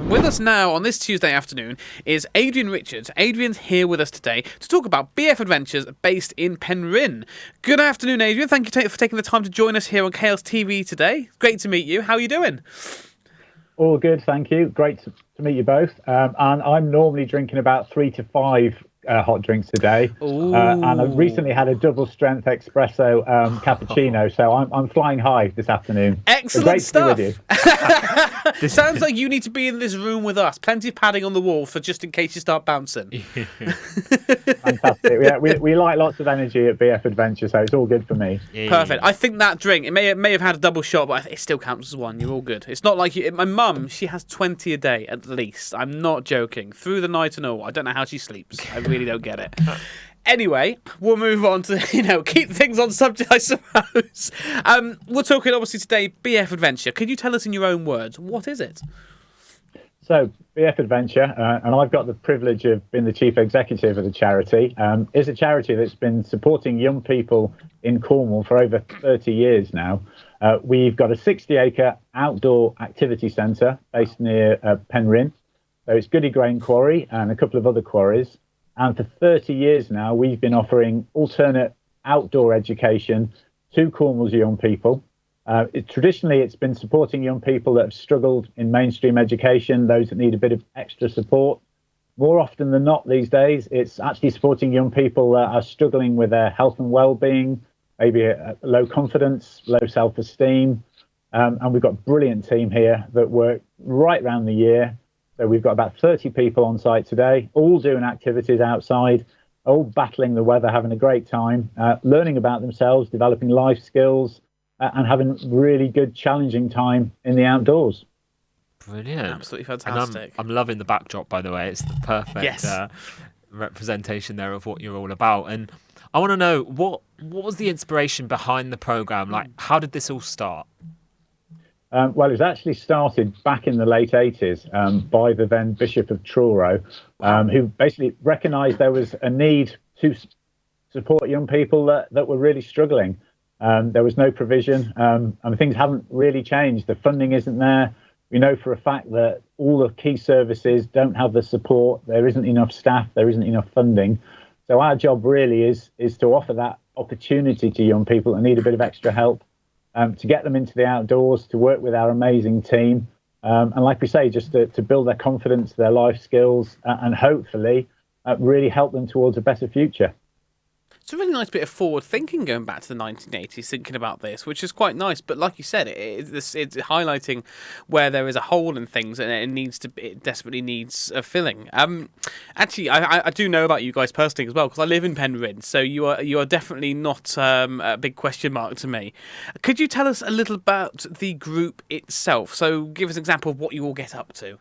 With us now on this Tuesday afternoon is Adrian Richards. Adrian's here with us today to talk about BF Adventures based in Penryn. Good afternoon, Adrian. Thank you for taking the time to join us here on Chaos TV today. Great to meet you. How are you doing? All good, thank you. Great to meet you both. And I'm normally drinking about 3 to 5 hot drinks a day. And I recently had a double strength espresso cappuccino, so I'm flying high this afternoon. Excellent stuff. To be with you. Sounds like you need to be in this room with us. Plenty of padding on the wall for just in case you start bouncing. Fantastic. Yeah, we like lots of energy at BF Adventure, so it's all good for me. Perfect. I think that drink, it may have had a double shot, but it still counts as one. You're all good. It's not like you. My mum, she has 20 a day at least. I'm not joking. Through the night and all. I don't know how she sleeps. I really don't get it. Anyway, we'll move on to, keep things on subject, I suppose. We're talking, obviously, today, BF Adventure. Could you tell us in your own words, what is it? So, BF Adventure, and I've got the privilege of being the chief executive of the charity, is a charity that's been supporting young people in Cornwall for over 30 years now. We've got a 60-acre outdoor activity centre based near Penryn. So it's Goody Grain Quarry and a couple of other quarries. And for 30 years now, we've been offering alternate outdoor education to Cornwall's young people. Traditionally, it's been supporting young people that have struggled in mainstream education, those that need a bit of extra support. More often than not these days, it's actually supporting young people that are struggling with their health and well-being, maybe a low confidence, low self-esteem. And we've got a brilliant team here that work right around the year. So we've got about 30 people on site today, all doing activities outside, all battling the weather, having a great time, learning about themselves, developing life skills, and having really good, challenging time in the outdoors. Brilliant. Absolutely fantastic. And I'm loving the backdrop, by the way. It's the perfect representation there of what you're all about. And I want to know, what was the inspiration behind the programme? Like, how did this all start? Well, it was actually started back in the late 80s by the then Bishop of Truro, who basically recognised there was a need to support young people that were really struggling. There was no provision, and things haven't really changed. The funding isn't there. We know for a fact that all the key services don't have the support. There isn't enough staff. There isn't enough funding. So our job really is to offer that opportunity to young people that need a bit of extra help. To get them into the outdoors, to work with our amazing team, and like we say, just to build their confidence, their life skills, and hopefully really help them towards a better future. It's a really nice bit of forward thinking going back to the 1980s, thinking about this, which is quite nice. But like you said, it's highlighting where there is a hole in things, and it desperately needs a filling. Actually, I do know about you guys personally as well, because I live in Penryn, so you are definitely not a big question mark to me. Could you tell us a little about the group itself? So give us an example of what you all get up to.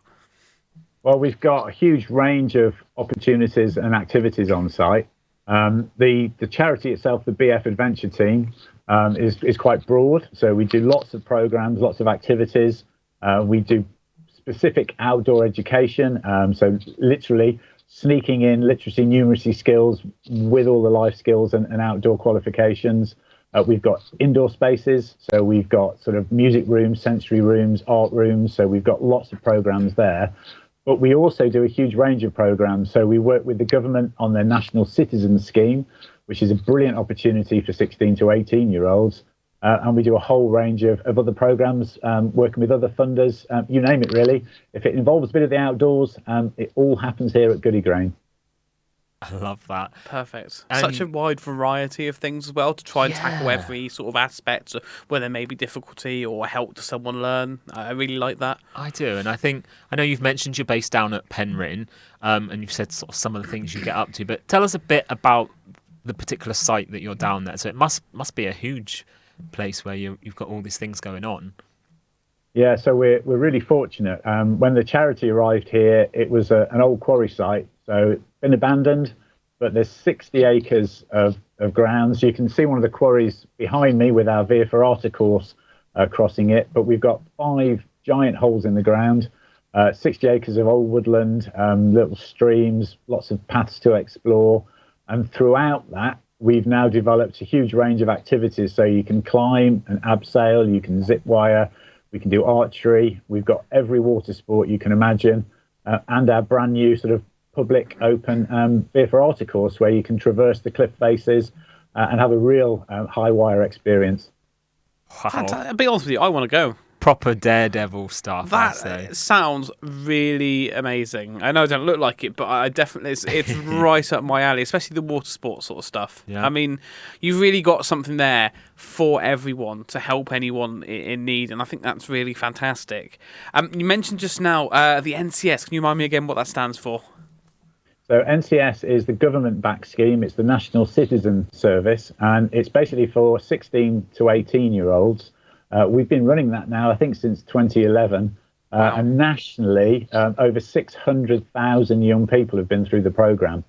Well, we've got a huge range of opportunities and activities on site. The charity itself, the BF Adventure team, is quite broad. So we do lots of programs, lots of activities. We do specific outdoor education. So literally sneaking in literacy, numeracy skills with all the life skills and outdoor qualifications. We've got indoor spaces. So we've got sort of music rooms, sensory rooms, art rooms. So we've got lots of programs there. But we also do a huge range of programs. So we work with the government on their National Citizen Scheme, which is a brilliant opportunity for 16 to 18-year-olds. And we do a whole range of other programs, working with other funders, you name it, really. If it involves a bit of the outdoors, it all happens here at Goody Grain. I love that. Perfect. Such a wide variety of things as well to try and tackle every sort of aspect where there may be difficulty or help to someone learn. I really like that. I do, and I know you've mentioned you're based down at Penryn, and you've said sort of some of the things you get up to, but tell us a bit about the particular site that you're down there. So it must be a huge place where you've got all these things going on. Yeah, so we're really fortunate. When the charity arrived here, it was an old quarry site, so it's been abandoned, but there's 60 acres of grounds. You can see one of the quarries behind me with our Via Ferrata course crossing it, but we've got 5 giant holes in the ground, 60 acres of old woodland, little streams, lots of paths to explore, and throughout that, we've now developed a huge range of activities. So you can climb and abseil, you can zip wire. We can do archery. We've got every water sport you can imagine, and our brand new sort of public open Via Ferrata course where you can traverse the cliff faces and have a real high wire experience. Wow. Fantastic. I'll be honest with you, I want to go. Proper daredevil stuff, I'd That say. sounds really amazing. I know I don't look like it, but I definitely it's right up my alley, especially the water sports sort of stuff. Yeah. I mean, you've really got something there for everyone to help anyone in need, and I think that's really fantastic. You mentioned just now the NCS. Can you remind me again what that stands for? So NCS is the government-backed scheme. It's the National Citizen Service, and it's basically for 16 to 18-year-olds. We've been running that now, I think, since 2011. Wow. And nationally, over 600,000 young people have been through the programme.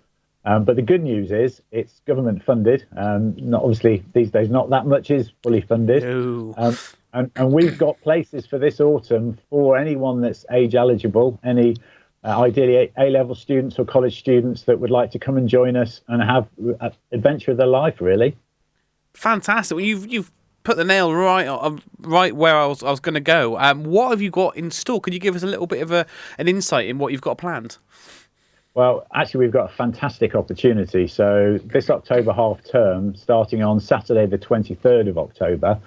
But the good news is it's government funded. Not obviously, these days, not that much is fully funded. No. And we've got places for this autumn for anyone that's age eligible, any ideally A-level students or college students that would like to come and join us and have an adventure of their life, really. Fantastic. Well, you've put the nail right where I was going to go. What have you got in store? Could you give us a little bit of an insight in what you've got planned? Well, actually, we've got a fantastic opportunity. So this October half term, starting on Saturday, the 23rd of October,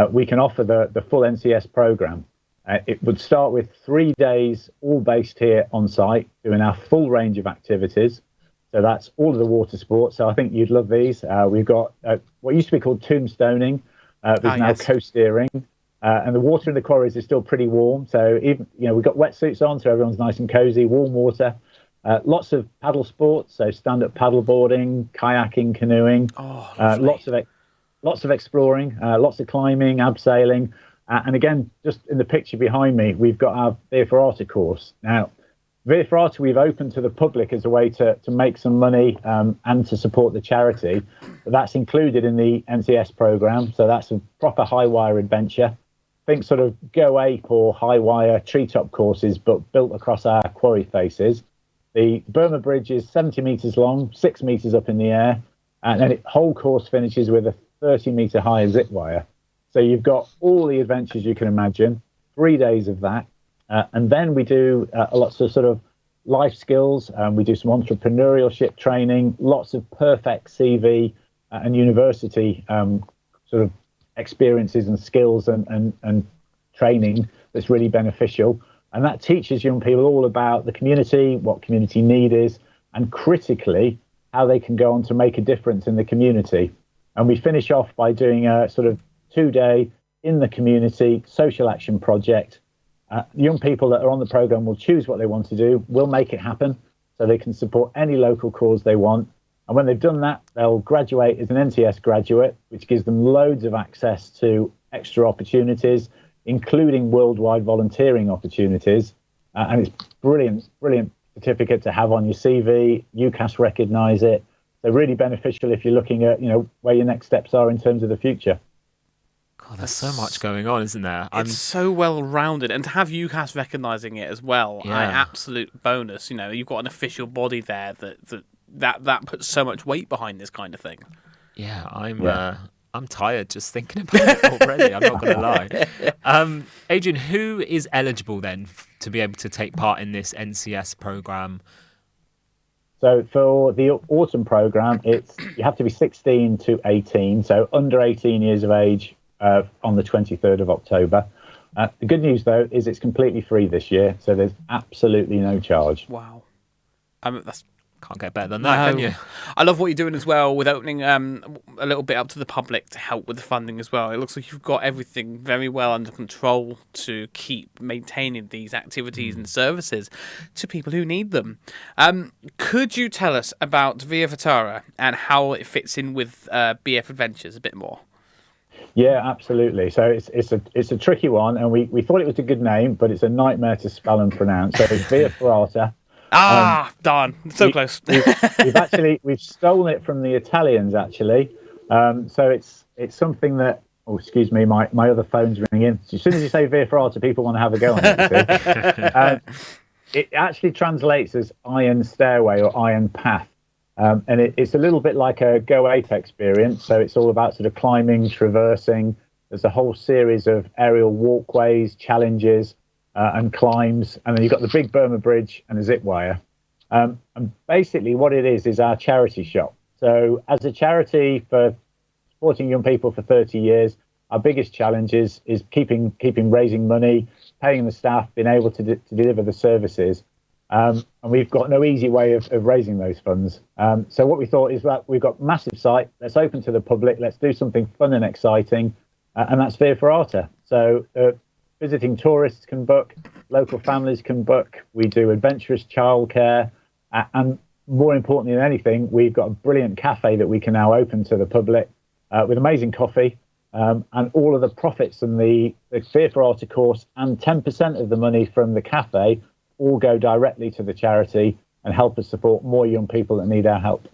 we can offer the full NCS programme. It would start with 3 days, all based here on site, doing our full range of activities. So that's all of the water sports. So I think you'd love these. We've got what used to be called tombstoning. There's now co-steering. And the water in the quarries is still pretty warm. So even we've got wetsuits on, so everyone's nice and cozy, warm water. Lots of paddle sports, so stand-up paddle boarding, kayaking, canoeing. Lots of exploring, lots of climbing, abseiling. And again, just in the picture behind me, we've got our Via Ferrata course. Now, Via Ferrata we've opened to the public as a way to make some money and to support the charity. But that's included in the NCS programme, so that's a proper high wire adventure. Think sort of Go Ape or high wire treetop courses, but built across our quarry faces. The Burma Bridge is 70 metres long, 6 metres up in the air, and then the whole course finishes with a 30-metre high zip wire. So you've got all the adventures you can imagine, 3 days of that. And then we do lots of sort of life skills. We do some entrepreneurship training, lots of perfect CV and university sort of experiences and skills and training that's really beneficial. And that teaches young people all about the community, what community need is, and critically, how they can go on to make a difference in the community. And we finish off by doing a sort of 2-day in the community social action project. Young people that are on the programme will choose what they want to do. We'll make it happen so they can support any local cause they want. And when they've done that, they'll graduate as an NCS graduate, which gives them loads of access to extra opportunities, including worldwide volunteering opportunities. And it's brilliant certificate to have on your CV. UCAS recognise it. They're really beneficial if you're looking at, where your next steps are in terms of the future. God, there's so much going on, isn't there? It's so well rounded, and to have UCAS recognising it as well, an absolute bonus. You've got an official body there that puts so much weight behind this kind of thing. Yeah, I'm tired just thinking about it already. I'm not going to lie. Adrian, who is eligible then to be able to take part in this NCS programme? So for the autumn programme, you have to be 16 to 18, so under 18 years of age on the 23rd of October. The good news, though, is it's completely free this year, so there's absolutely no charge. Wow. That's Can't get better than that, can you? I love what you're doing as well with opening a little bit up to the public to help with the funding as well. It looks like you've got everything very well under control to keep maintaining these activities and services to people who need them. Could you tell us about Via Ferrata and how it fits in with BF Adventures a bit more? Yeah, absolutely. So it's a tricky one, and we thought it was a good name, but it's a nightmare to spell and pronounce. So it's Via Ferrata. Darn, so close. We've stolen it from the Italians, actually. So it's something that. Oh, excuse me, my other phone's ringing. So as soon as you say Via Ferrata, people want to have a go on it. It actually translates as Iron Stairway or Iron Path, and it's a little bit like a Go Ape experience. So it's all about sort of climbing, traversing. There's a whole series of aerial walkways, challenges, and climbs. And then you've got the big Burma Bridge and a zip wire. And basically what it is our charity shop. So as a charity for supporting young people for 30 years, our biggest challenge is keeping raising money, paying the staff, being able to deliver the services. And we've got no easy way of raising those funds. So what we thought is that we've got massive site, let's open to the public, let's do something fun and exciting, and that's Via Ferrata. So visiting tourists can book, local families can book, we do adventurous childcare, and more importantly than anything, we've got a brilliant cafe that we can now open to the public with amazing coffee, and all of the profits from the Via Ferrata course and 10% of the money from the cafe all go directly to the charity and help us support more young people that need our help.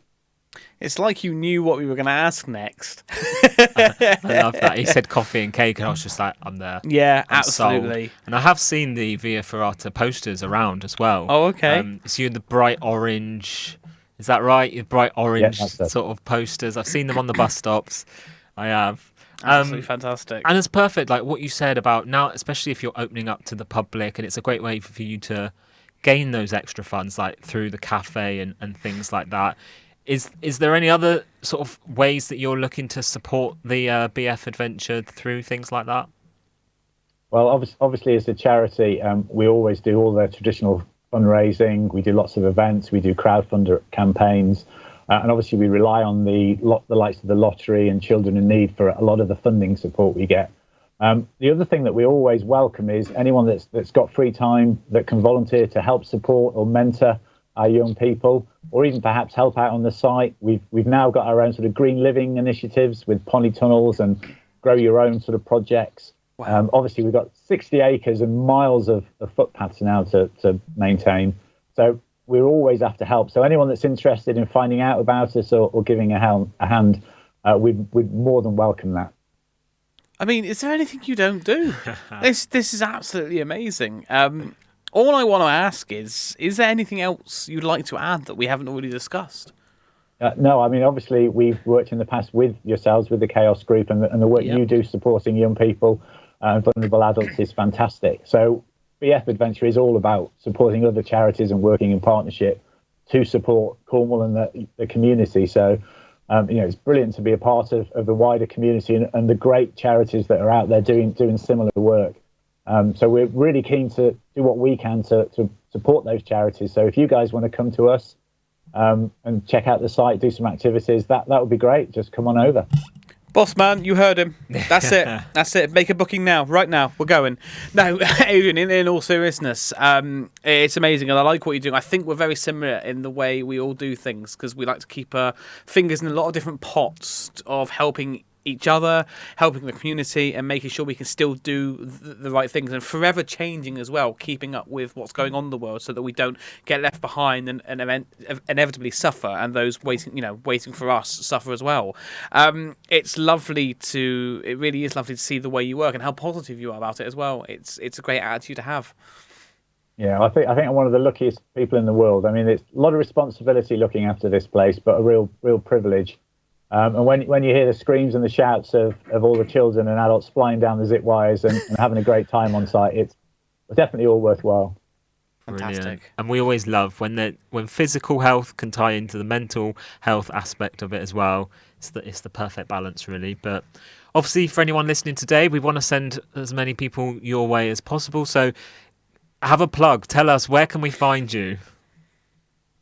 It's like you knew what we were going to ask next. I love that. He said coffee and cake, and I was just like, I'm there. Yeah, I'm absolutely. sold. And I have seen the Via Ferrata posters around as well. Oh, okay. It's you in the bright orange. Is that right? Your bright orange sort of posters. I've seen them on the bus stops. I have. Absolutely fantastic. And it's perfect, like what you said about now, especially if you're opening up to the public, and it's a great way for you to gain those extra funds, like through the cafe and things like that. Is there any other sort of ways that you're looking to support the BF Adventure through things like that? Well, obviously as a charity, we always do all the traditional fundraising. We do lots of events. We do crowdfunder campaigns. And obviously we rely on the likes of the lottery and Children in Need for a lot of the funding support we get. The other thing that we always welcome is anyone that's got free time that can volunteer to help support or mentor our young people, or even perhaps help out on the site. We've now got our own sort of green living initiatives with polytunnels and grow your own sort of projects. Wow. Obviously we've got 60 acres and miles of footpaths now to maintain. So we're always after help. So anyone that's interested in finding out about us or giving a hand, we'd more than welcome that. I mean, is there anything you don't do? This is absolutely amazing. All I want to ask is there anything else you'd like to add that we haven't already discussed? No, I mean, obviously we've worked in the past with yourselves, with the Chaos Group, and the work you do supporting young people and vulnerable adults is fantastic. So BF Adventure is all about supporting other charities and working in partnership to support Cornwall and the community. So, it's brilliant to be a part of the wider community and the great charities that are out there doing similar work. So we're really keen to do what we can to support those charities. So if you guys want to come to us and check out the site, do some activities, that would be great. Just come on over. Boss man, you heard him. That's it. That's it. Make a booking now. Right now. We're going. No, Adrian, in all seriousness, it's amazing. And I like what you're doing. I think we're very similar in the way we all do things, because we like to keep our fingers in a lot of different pots of helping each other, helping the community, and making sure we can still do the right things, and forever changing as well, keeping up with what's going on in the world so that we don't get left behind and inevitably suffer, and those waiting for us suffer as well. It really is lovely to see the way you work and how positive you are about it as well. It's a great attitude to have. Yeah, I think I'm one of the luckiest people in the world. I mean, it's a lot of responsibility looking after this place, but a real privilege. And when you hear the screams and the shouts of all the children and adults flying down the zip wires and having a great time on site, it's definitely all worthwhile. Fantastic. Brilliant. And we always love when physical health can tie into the mental health aspect of it as well. It's the perfect balance, really. But obviously, for anyone listening today, we want to send as many people your way as possible. So have a plug. Tell us, where can we find you?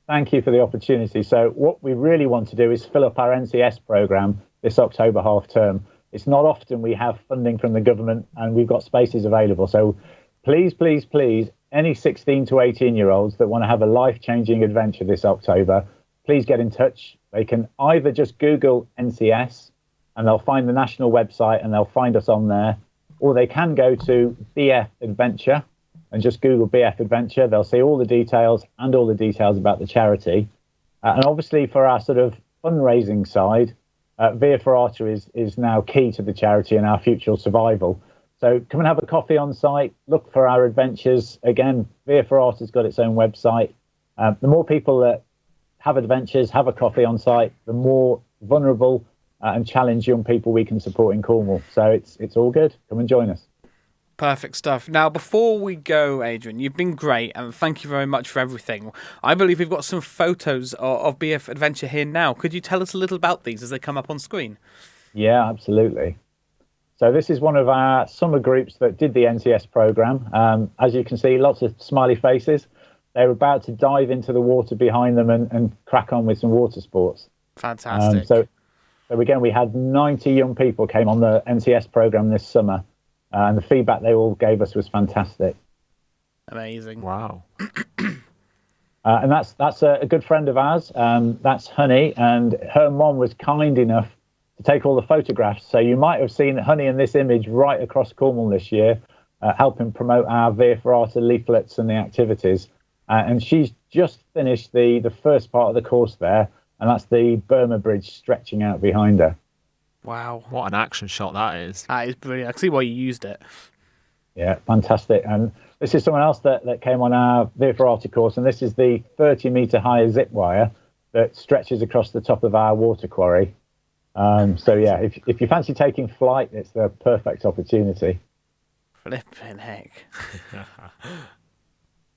Thank you for the opportunity. So what we really want to do is fill up our NCS programme this October half term. It's not often we have funding from the government and we've got spaces available. So please, please, please, any 16 to 18-year-olds that want to have a life-changing adventure this October, please get in touch. They can either just Google NCS and they'll find the national website and they'll find us on there, or they can go to BF Adventure and just Google BF Adventure. They'll see all the details and all the details about the charity. And obviously for our sort of fundraising side, Via Ferrata is now key to the charity and our future survival. So come and have a coffee on site, look for our adventures. Again, Via Ferrata's got its own website. The more people that have adventures, have a coffee on site, the more vulnerable and challenge young people we can support in Cornwall. So it's all good. Come and join us. Perfect stuff. Now, before we go, Adrian, you've been great, and thank you very much for everything. I believe we've got some photos of BF Adventure here now. Could you tell us a little about these as they come up on screen? Yeah, absolutely. So this is one of our summer groups that did the NCS programme. As you can see, lots of smiley faces. They're about to dive into the water behind them and crack on with some water sports. Fantastic. So again, we had 90 young people came on the NCS programme this summer. And the feedback they all gave us was fantastic. Amazing. Wow. And that's a good friend of ours. That's Honey, and her mom was kind enough to take all the photographs. So you might have seen Honey in this image right across Cornwall this year, helping promote our Via Ferrata leaflets and the activities. And she's just finished the first part of the course there, and that's the Burma Bridge stretching out behind her. Wow. What an action shot that is. That is brilliant. I can see why you used it. Yeah, fantastic. And this is someone else that came on our Via Ferrata course, and this is the 30-metre high zip wire that stretches across the top of our water quarry. So, yeah, if you fancy taking flight, it's the perfect opportunity. Flipping heck.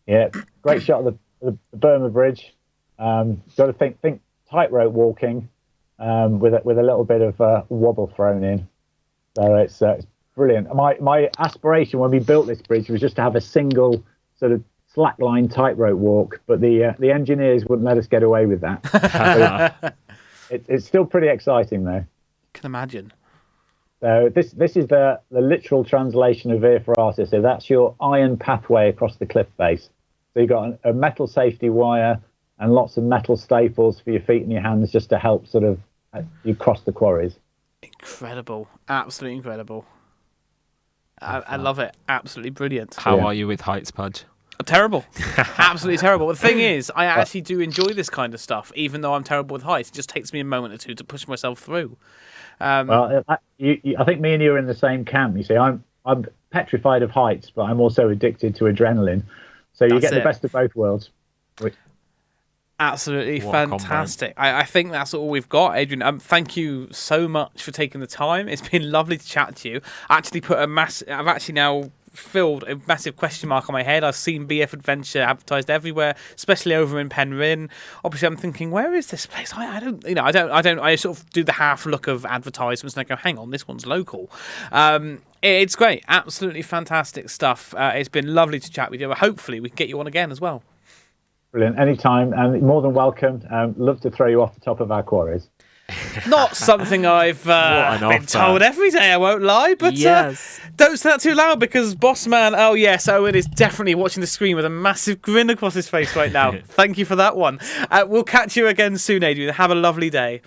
Yeah, great shot of the Burma Bridge. Got to think tightrope walking. With a little bit of wobble thrown in, so it's brilliant. My aspiration when we built this bridge was just to have a single sort of slackline tightrope walk, but the engineers wouldn't let us get away with that. It's still pretty exciting though. Can imagine. So this is the literal translation of Via Ferrata. So that's your iron pathway across the cliff face. So you've got a metal safety wire and lots of metal staples for your feet and your hands just to help sort of you cross the quarries. Incredible. Absolutely incredible. I love it. Absolutely brilliant. How are you with heights, Pudge? Terrible. Absolutely terrible. The thing is, I actually do enjoy this kind of stuff, even though I'm terrible with heights. It just takes me a moment or two to push myself through. Well, I think me and you are in the same camp. You see, I'm petrified of heights, but I'm also addicted to adrenaline. So you get the best of both worlds. Absolutely fantastic. I think that's all we've got, Adrian. Thank you so much for taking the time. It's been lovely to chat to you. I've actually now filled a massive question mark on my head. I've seen BF Adventure advertised everywhere, especially over in Penryn. Obviously, I'm thinking, where is this place? I sort of do the half look of advertisements and I go, hang on, this one's local. It's great. Absolutely fantastic stuff. It's been lovely to chat with you. Hopefully, we can get you on again as well. Brilliant. Anytime, and more than welcome. Love to throw you off the top of our quarries. Not something I've been told every day, I won't lie, but yes. Don't say that too loud because Bossman, Owen is definitely watching the screen with a massive grin across his face right now. Thank you for that one. We'll catch you again soon, Adrian. Have a lovely day.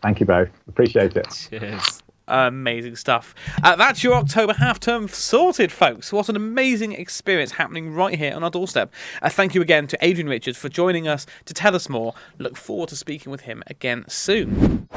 Thank you both. Appreciate it. Cheers. Amazing stuff. That's your October half term sorted, folks. What an amazing experience happening right here on our doorstep. Thank you again to Adrian Richards for joining us to tell us more. Look forward to speaking with him again soon.